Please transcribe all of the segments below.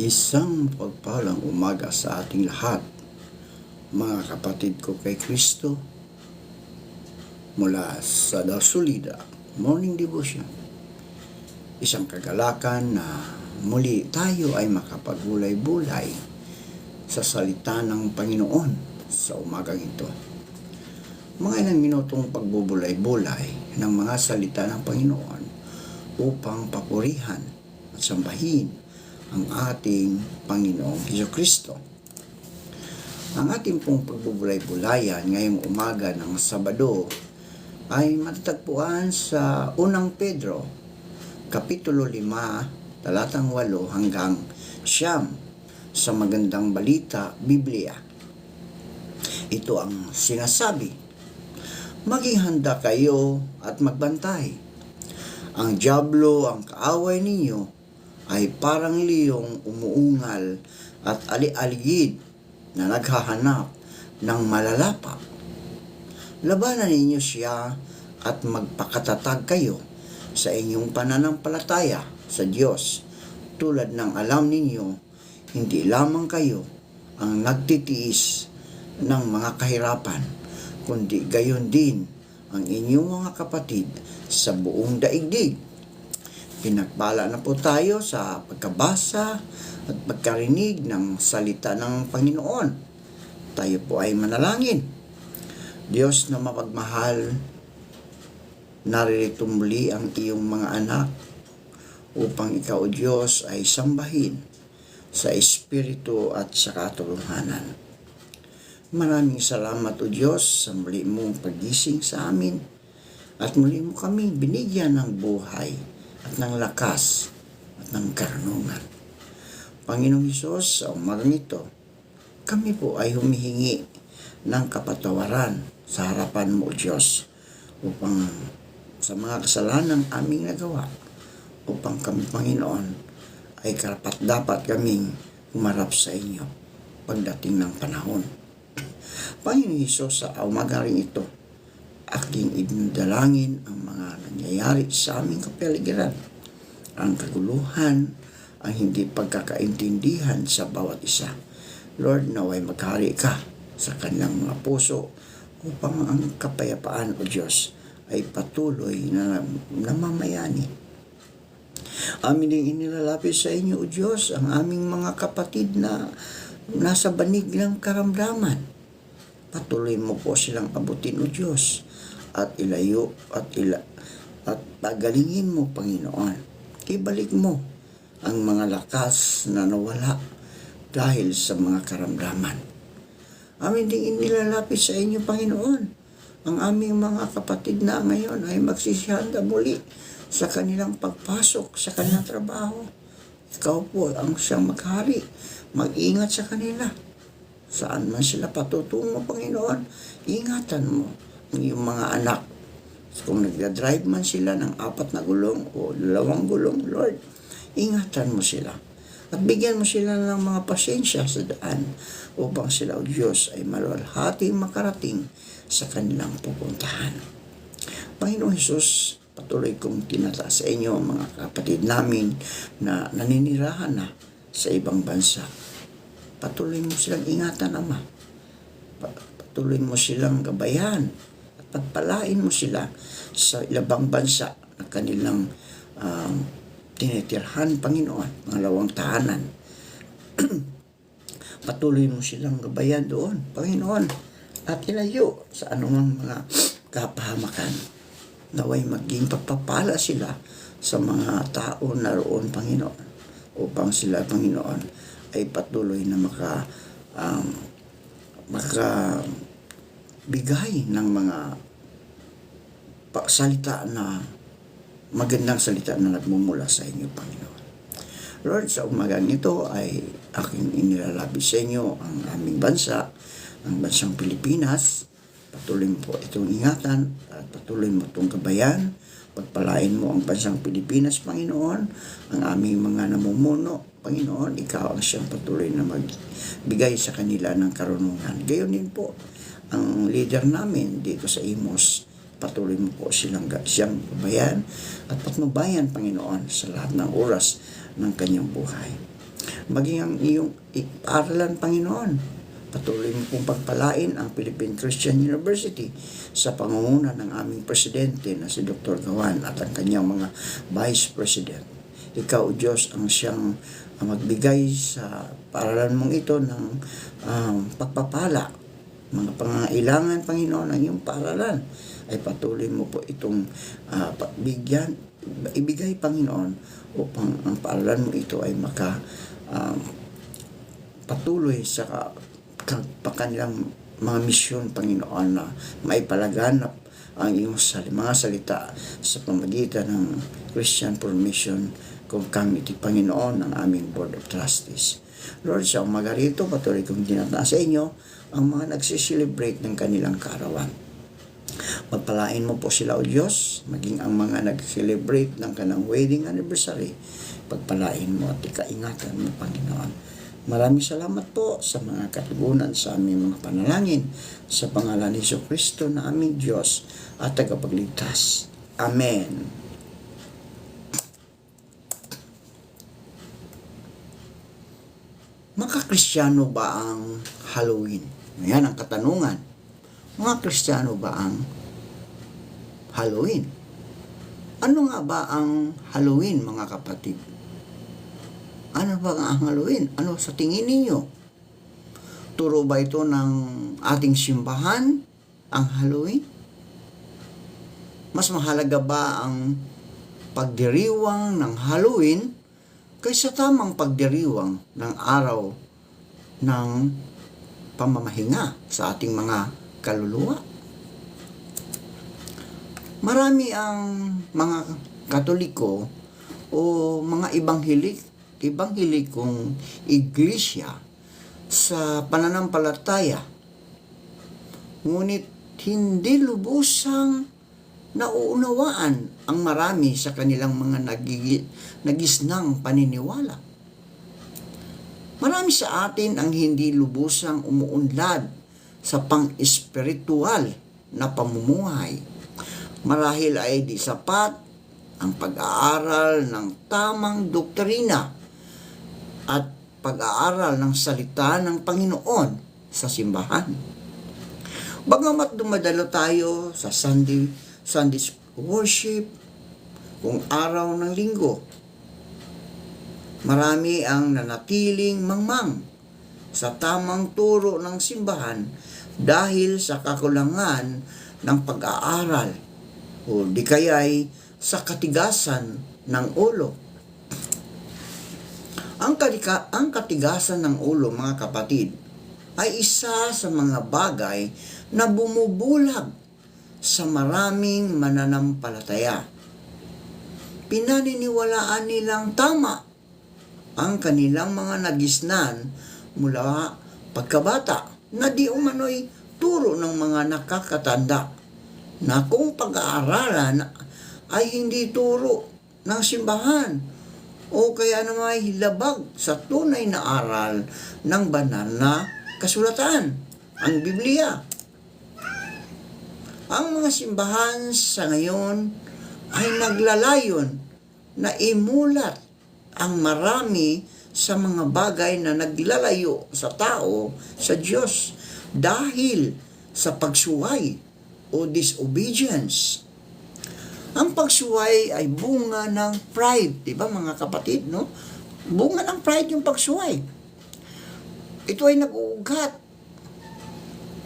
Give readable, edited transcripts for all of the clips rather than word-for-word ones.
Isang pagpalang umaga sa ating lahat, mga kapatid ko kay Kristo, mula sa Dasulida Morning Devotion. Isang kagalakan na muli tayo ay makapagbulay-bulay sa salita ng Panginoon sa umagang ito. Mga ilang minutong pagbubulay-bulay ng mga salita ng Panginoon upang papurihan at sambahin ang ating Panginoong Hesukristo. Ang ating pong pagbubulay-bulayan ngayong umaga ng Sabado ay matatagpuan sa unang Pedro, Kapitulo 5, talatang 8 hanggang 9 sa Magandang Balita, Biblia. Ito ang sinasabi: maging handa kayo at magbantay. Ang dyablo, ang kaaway ninyo, ay parang liyong umuungal at ali-aligid na naghahanap ng malalapak. Labanan ninyo siya at magpakatatag kayo sa inyong pananampalataya sa Diyos, tulad ng alam ninyo, hindi lamang kayo ang nagtitiis ng mga kahirapan, kundi gayon din ang inyong mga kapatid sa buong daigdig. Pinagpala na po tayo sa pagkabasa at pagkarinig ng salita ng Panginoon. Tayo po ay manalangin. Diyos na mapagmahal, naririto muli ang iyong mga anak upang ikaw, Diyos, ay sambahin sa Espiritu at sa katotohanan. Maraming salamat, O Diyos, sa muli mong pagising sa amin at muli mo kaming binigyan ng buhay at ng lakas at ng karunungan. Panginoong Hesus, sa umagang ito, kami po ay humihingi ng kapatawaran sa harapan mo, Diyos, upang sa mga kasalanan aming nagawa, upang kami, Panginoon, ay karapat dapat kaming humarap sa inyo pagdating ng panahon. Panginoong Hesus, sa umagang ito, aking idinadalangin ang mga nangyayari sa aming kapaligiran, ang kaguluhan, ang hindi pagkakaintindihan sa bawat isa. Lord, naway maghari ka sa kanilang mga puso upang ang kapayapaan, O Diyos, ay patuloy na namamayani. Amin din inilalapit sa inyo, O Diyos, ang aming mga kapatid na nasa banig ng karamdaman. Patuloy mo po silang abutin, O Diyos, at ilayo at pagalingin mo, Panginoon. Ibalik mo ang mga lakas na nawala dahil sa mga karamdaman. Amin ding inilalapit sa inyo, Panginoon, ang aming mga kapatid na ngayon ay magsisihanda muli sa kanilang pagpasok sa kanilang trabaho. Ikaw po ang siyang maghari. Mag-ingat sa kanila. Saan man sila patutungo, Panginoon, ingatan mo ang iyong mga anak. Kung nagdadrive man sila ng 4 na gulong o 2 gulong, Lord, ingatan mo sila. At bigyan mo sila ng mga pasensya sa daan upang sila, O Diyos, ay maluwalhati makarating sa kanilang pupuntahan. Panginoong Hesus, patuloy kong tinata sa inyo ang mga kapatid namin na naninirahan na sa ibang bansa. Patuloy mo silang ingatan, Ama. Patuloy mo silang gabayan at pagpalain mo sila sa ibang bansa na kanilang tinitirhan, Panginoon, mga lawang tahanan. Patuloy mo silang gabayan doon, Panginoon, at ilayo sa anumang mga kapahamakan. Naway maging pagpapala sila sa mga tao na roon, Panginoon, upang sila, Panginoon, ay patuloy na makabigay ng mga salita na magandang salita na nagmumula sa inyo, Panginoon. Lord, sa umagang ito ay aking inilalapit sa inyo ang aming bansa, ang bansang Pilipinas. Patuloy mo po itong ingatan at patuloy mo itong gabayan. Pagpalain mo ang bansang Pilipinas, Panginoon, ang aming mga namumuno, Panginoon, ikaw ang siyang patuloy na magbigay sa kanila ng karunungan. Gayon din po ang leader namin dito sa Imos. Patuloy mo po siyang gabayan at patnubayan, Panginoon, sa lahat ng oras ng kanyang buhay. maging ang iyong aralan, Panginoon. Patuloy mo pong pagpalain ang Philippine Christian University sa pangunguna ng aming presidente na si Dr. Gawan at ang kanyang mga vice president. Ikaw, O Diyos, ang siyang magbigay sa paaralan mong ito ng pagpapala. Mga pangangailangan, Panginoon, ng iyong paaralan ay patuloy mo po itong ibigay, Panginoon, upang ang paaralan mo ito ay patuloy sa kanilang mga misyon, Panginoon, na maipalaganap ang iyong mga salita sa pamamagitan ng Christian Formation Committee, Panginoon, ng aming Board of Trustees. Lord, sa umaga rito, patuloy kong dinata sa inyo ang mga nagsiselebrate ng kanilang kaarawan. Pagpalain mo po sila, O Diyos, maging ang mga nag-celebrate ng kanilang wedding anniversary. Pagpalain mo at ikaingatan mo, Panginoon. Maraming salamat po sa mga katugunan sa aming mga panalangin sa pangalan ni Jesucristo na aming Diyos at tagapagligtas. Amen. Mga-Kristiyano ba ang Halloween? Yan ang katanungan. Mga Kristiyano ba ang Halloween? Ano nga ba ang Halloween, mga kapatid? Ano ba ang Halloween? Ano sa tingin ninyo? Turo ba ito ng ating simbahan, ang Halloween? Mas mahalaga ba ang pagdiriwang ng Halloween kaysa tamang pagdiriwang ng araw ng pamamahinga sa ating mga kaluluwa? Marami ang mga Katoliko o mga Ebanghelikong iglesia sa pananampalataya, ngunit hindi lubusang nauunawaan ang marami sa kanilang mga nagisnang paniniwala. Marami sa atin ang hindi lubusang umuunlad sa pang-espiritual na pamumuhay. Marahil ay di sapat ang pag-aaral ng tamang doktrina at pag-aaral ng salita ng Panginoon sa simbahan. Bagamat dumadalo tayo sa Sunday worship, kung araw ng linggo, marami ang nanatiling mangmang sa tamang turo ng simbahan dahil sa kakulangan ng pag-aaral o di kaya'y sa katigasan ng ulo. Ang katigasan ng ulo, mga kapatid, ay isa sa mga bagay na bumubulag sa maraming mananampalataya. Pinaniniwalaan nilang tama ang kanilang mga nagisnan mula pagkabata na di umano'y turo ng mga nakakatanda na kung pag-aaralan ay hindi turo ng simbahan o kaya naman ay hilabag sa tunay na aral ng banal na kasulatan, ang Biblia. Ang mga simbahan sa ngayon ay naglalayon na imulat ang marami sa mga bagay na naglalayo sa tao sa Diyos dahil sa pagsuway o disobedience. Ang pagsuway ay bunga ng pride, di ba mga kapatid, no? Bunga ng pride yung pagsuway. Ito ay nag-uugat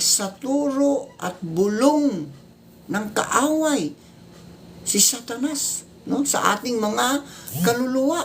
sa turo at bulong ng kaaway, si Satanas, no? Sa ating mga kaluluwa.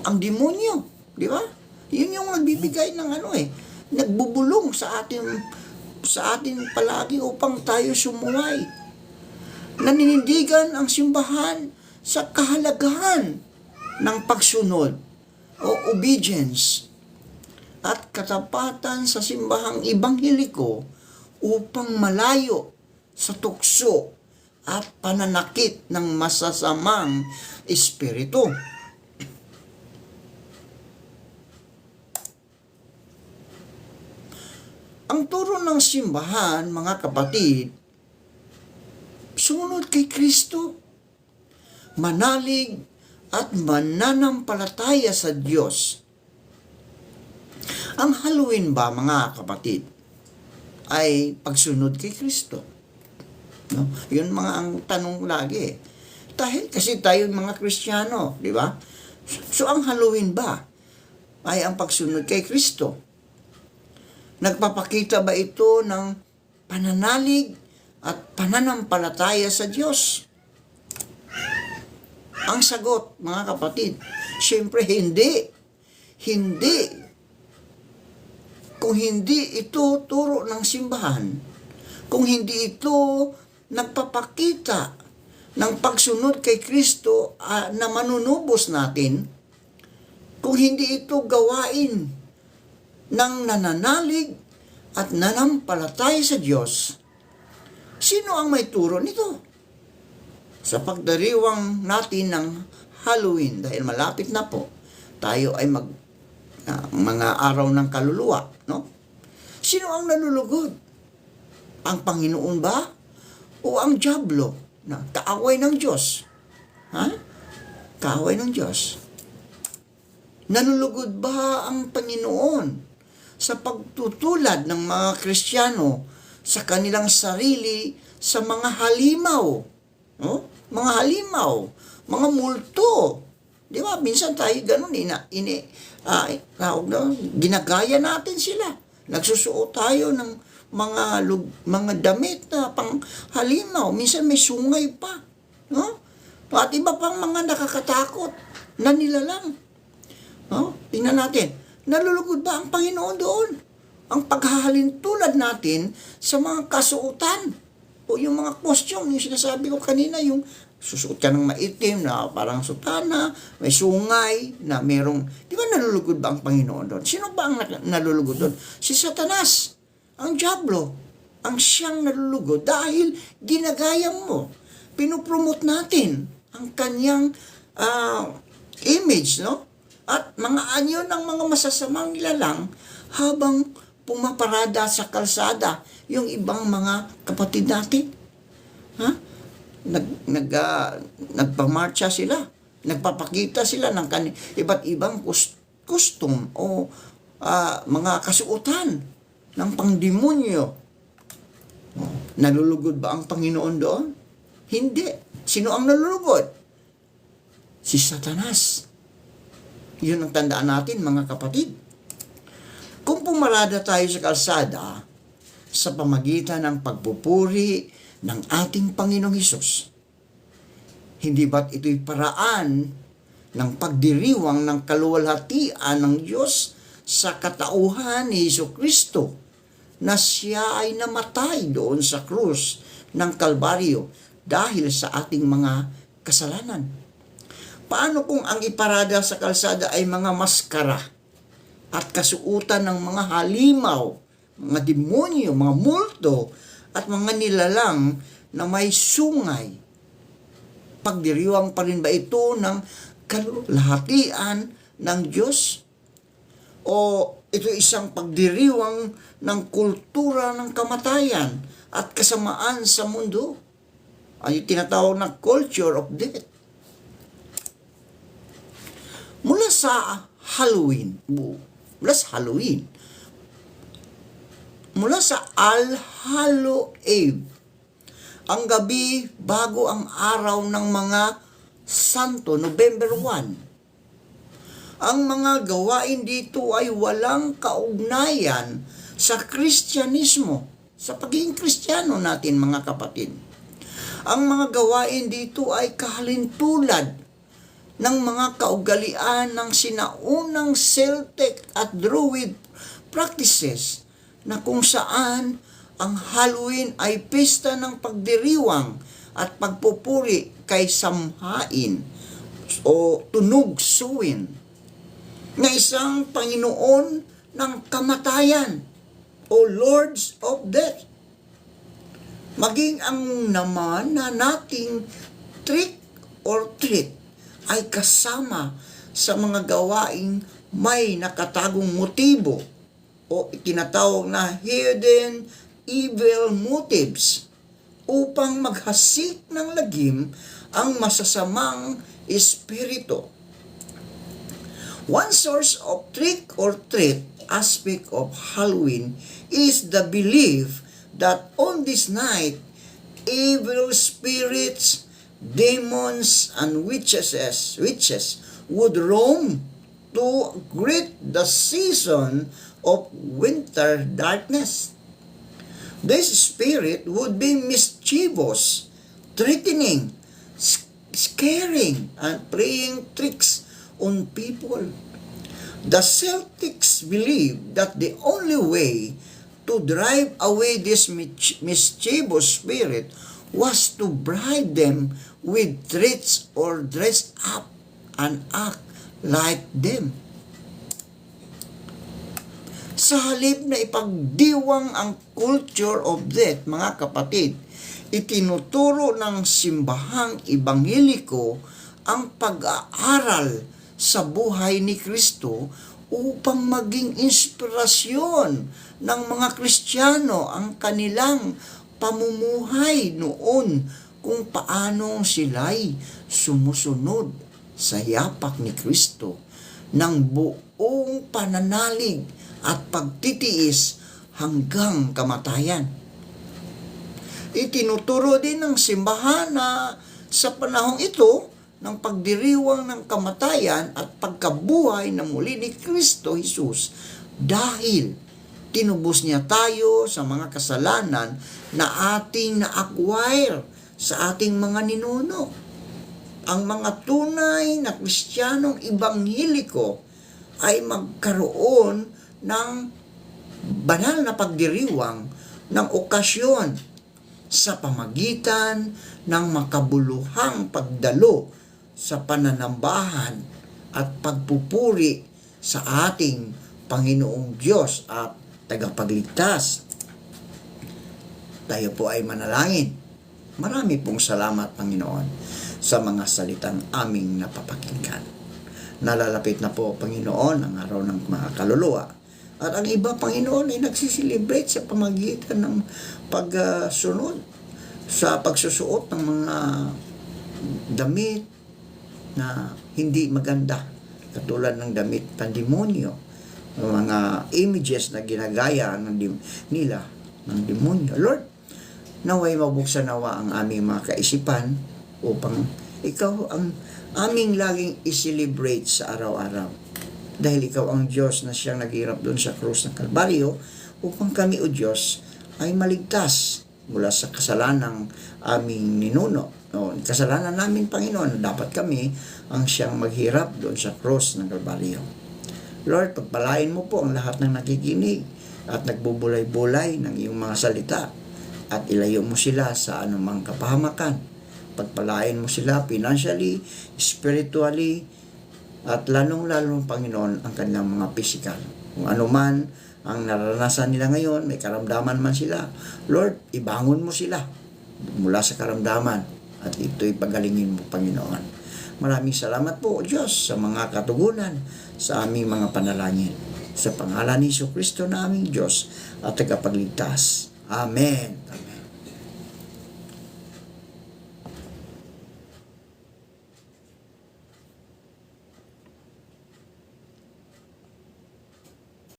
Ang demonyo, di ba? Yun yung nagbibigay ng nagbubulong sa atin palagi upang tayo sumuway. Naninindigan ang simbahan sa kahalagahan ng pagsunod o obedience at katapatan sa simbahang Ebangheliko upang malayo sa tukso at pananakit ng masasamang espiritu. Ang turo ng simbahan, mga kapatid, sumunod kay Kristo. Manalig at mananampalataya sa Diyos. Ang Halloween ba, mga kapatid, ay pagsunod kay Kristo? No? Yun mga ang tanong lagi. Dahil kasi tayo mga Kristiyano, di ba? So ang Halloween ba ay ang pagsunod kay Kristo? Nagpapakita ba ito ng pananalig at pananampalataya sa Diyos? Ang sagot, mga kapatid, siyempre hindi. Hindi. Kung hindi ito turo ng simbahan, kung hindi ito nagpapakita ng pagsunod kay Kristo na manunubos natin, kung hindi ito gawain ng nananalig at nanampalataya sa Diyos, sino ang may turo nito? Sa pagdiriwang natin ng Halloween, dahil malapit na po, tayo ay mga araw ng kaluluwa, no? Sino ang nalulugod? Ang Panginoon ba? O ang dyablo na kaaway ng Diyos? Ha? Kaaway ng Diyos. Nalulugod ba ang Panginoon sa pagtutulad ng mga Kristiyano sa kanilang sarili sa mga halimaw? No? Mga halimaw, mga multo. Di ba? Minsan tayo ganun, ginagaya natin sila. Nagsusuot tayo ng mga damit na pang halimaw. Minsan may sungay pa. No? At iba pang mga nakakatakot na nilalang. No? Tingnan natin. Nalulugod ba ang Panginoon doon? Ang paghahalin tulad natin sa mga kasuotan o yung mga costume, yung sinasabi ko kanina, yung susuot ka ng maitim na parang sutana, may sungay na merong, di ba nalulugod ba ang Panginoon doon? Sino ba ang nalulugod doon? Si Satanas, ang dyablo, ang siyang nalulugod dahil ginagaya mo. Pinupromote natin ang kanyang image, no? At mga anyo ng mga masasamang nilalang habang pumaparada sa kalsada yung ibang mga kapatid natin. Ha? Nagpamarcha sila. Nagpapakita sila ng iba't ibang custom o mga kasuotan ng pangdemonyo. Nalulugod ba ang Panginoon doon? Hindi. Sino ang nalulugod? Si Satanas. Yun ang tandaan natin, mga kapatid. Kung pumarada tayo sa kalsada sa pamagitan ng pagpupuri ng ating Panginoong Hesus, hindi ba't ito'y paraan ng pagdiriwang ng kaluwalhatian ng Diyos sa katauhan ni Jesucristo na siya ay namatay doon sa krus ng Kalbaryo dahil sa ating mga kasalanan? Paano kung ang iparada sa kalsada ay mga maskara at kasuutan ng mga halimaw, mga demonyo, mga multo, at mga nilalang na may sungay? Pagdiriwang pa rin ba ito ng kalahatian ng Diyos? O ito isang pagdiriwang ng kultura ng kamatayan at kasamaan sa mundo? Ay tinatawag na culture of death. Mula sa Halloween, mula sa All Hallow ang gabi bago ang araw ng mga Santo, November 1. Ang mga gawain dito ay walang kaugnayan sa Kristyanismo, sa pagiging Kristiyano natin, mga kapatid. Ang mga gawain dito ay kahalintulad ng mga kaugalian ng sinaunang Celtic at Druid practices na kung saan ang Halloween ay pista ng pagdiriwang at pagpupuri kay Samhain o tunog suwin na isang Panginoon ng kamatayan o Lords of Death. Maging ang naman na nating trick or treat ay kasama sa mga gawaing may nakatagong motibo o itinatawag na hidden evil motives upang maghasik ng lagim ang masasamang espiritu. One source of trick or treat aspect of Halloween is the belief that on this night, evil spirits, demons, and witches would roam to greet the season of winter darkness. This spirit would be mischievous, threatening, scaring, and playing tricks on people. The Celtics believed that the only way to drive away this mischievous spirit was to bribe them with threats or dress up and act like them. Sa halip na ipagdiwang ang culture of death, mga kapatid, itinuturo ng simbahang ebangheliko ang pag-aaral sa buhay ni Kristo upang maging inspirasyon ng mga Kristiyano ang kanilang pamumuhay noon kung paano sila'y sumusunod sa yapak ni Kristo ng buong pananalig at pagtitiis hanggang kamatayan. Itinuturo din ng simbahan na sa panahong ito ng pagdiriwang ng kamatayan at pagkabuhay na muli ni Kristo Jesus dahil tinubos niya tayo sa mga kasalanan na ating na-acquire sa ating mga ninuno. Ang mga tunay na Kristiyanong ebangheliko ay magkaroon ng banal na pagdiriwang ng okasyon sa pamagitan ng makabuluhang pagdalo sa pananambahan at pagpupuri sa ating Panginoong Diyos at tagapagligtas. Tayo po ay manalangin. Marami pong salamat, Panginoon, sa mga salitang aming napapakinggan. Nalalapit na po, Panginoon, ang araw ng mga kaluluwa. At ang iba, Panginoon, ay nagsiselebrate sa pamagitan ng pagsunod sa pagsusuot ng mga damit na hindi maganda, katulad ng damit pandemonyo, mga images na ginagaya nila ng demonyo. Lord, naway mabuksan nawa ang aming mga kaisipan upang ikaw ang aming laging i-celebrate sa araw-araw. Dahil ikaw ang Diyos na siyang naghirap doon sa krus ng Kalbaryo upang kami, O Diyos, ay maligtas mula sa kasalanang aming ninuno. Kasalanan namin, Panginoon, dapat kami ang siyang maghirap doon sa krus ng Kalbaryo. Lord, pagpalain mo po ang lahat ng nakikinig at nagbubulay-bulay ng iyong mga salita at ilayo mo sila sa anumang kapahamakan. Pagpalain mo sila financially, spiritually, at lalong-lalong, Panginoon, ang kanilang mga physical. Kung ano man ang naranasan nila ngayon, may karamdaman man sila, Lord, ibangon mo sila mula sa karamdaman at ito'y pagalingin mo, Panginoon. Maraming salamat po, Diyos, sa mga katugunan sa aming mga panalangin. Sa pangalan ni Jesucristo na aming Diyos at tagapagligtas. Amen. Amen.